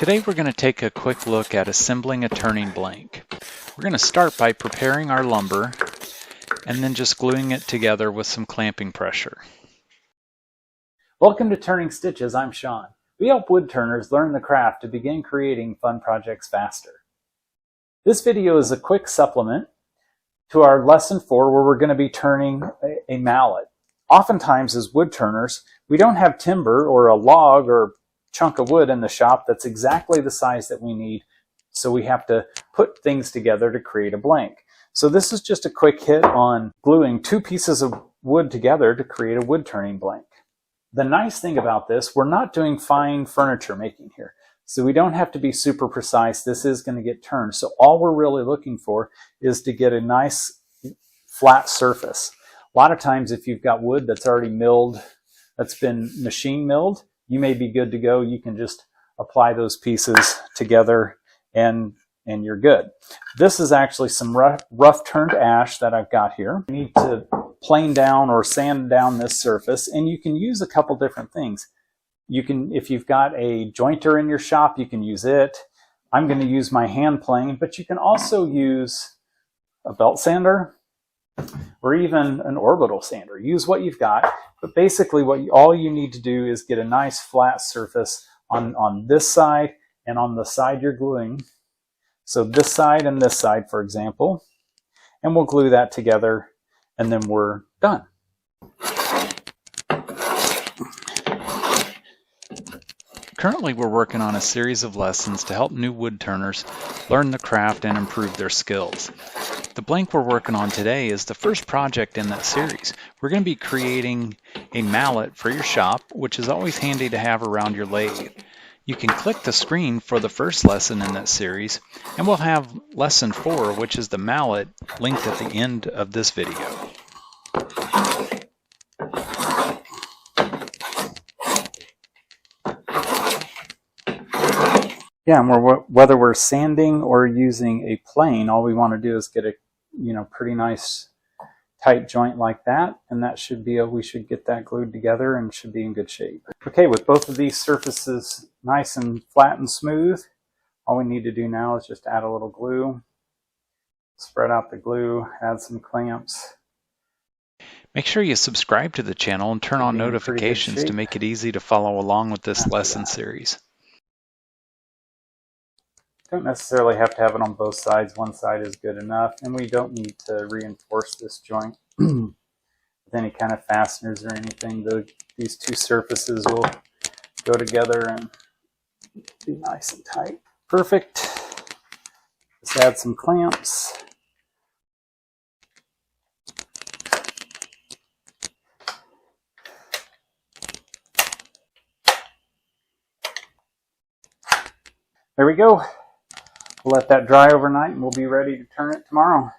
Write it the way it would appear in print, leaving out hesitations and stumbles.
Today we're going to take a quick look at assembling a turning blank. We're going to start by preparing our lumber and then just gluing it together with some clamping pressure. Welcome to Turning Stitches, I'm Sean. We help woodturners learn the craft to begin creating fun projects faster. This video is a quick supplement to our lesson 4 where we're going to be turning a mallet. Oftentimes as woodturners, we don't have timber or a log or chunk of wood in the shop that's exactly the size that we need, so we have to put things together to create a blank. So this is just a quick hit on gluing 2 pieces of wood together to create a wood turning blank. The nice thing about this, we're not doing fine furniture making here, so we don't have to be super precise. This is going to get turned, so all we're really looking for is to get a nice flat surface. A lot of times if you've got wood that's already milled, that's been machine milled, you may be good to go. You can just apply those pieces together and you're good. This is actually some rough turned ash that I've got here. You need to plane down or sand down this surface, and you can use a couple different things. You can, if you've got a jointer in your shop, you can use it. I'm going to use my hand plane, but you can also use a belt sander or even an orbital sander. Use what you've got. But basically all you need to do is get a nice flat surface on this side and on the side you're gluing. So this side and this side, for example, and we'll glue that together and then we're done. Currently we're working on a series of lessons to help new woodturners learn the craft and improve their skills. The blank we're working on today is the first project in that series. We're going to be creating a mallet for your shop, which is always handy to have around your lathe. You can click the screen for the first lesson in that series, and we'll have lesson 4, which is the mallet, linked at the end of this video. Yeah, and whether we're sanding or using a plane, all we want to do is get a pretty nice tight joint like that, and that should be we should get that glued together and should be in good shape. Okay, with both of these surfaces nice and flat and smooth, all we need to do now is just add a little glue, spread out the glue, add some clamps. Make sure you subscribe to the channel and turn on notifications to make it easy to follow along with this lesson series. Don't necessarily have to have it on both sides. One side is good enough, and we don't need to reinforce this joint with any kind of fasteners or anything. These 2 surfaces will go together and be nice and tight. Perfect. Just add some clamps. There we go. We'll let that dry overnight and we'll be ready to turn it tomorrow.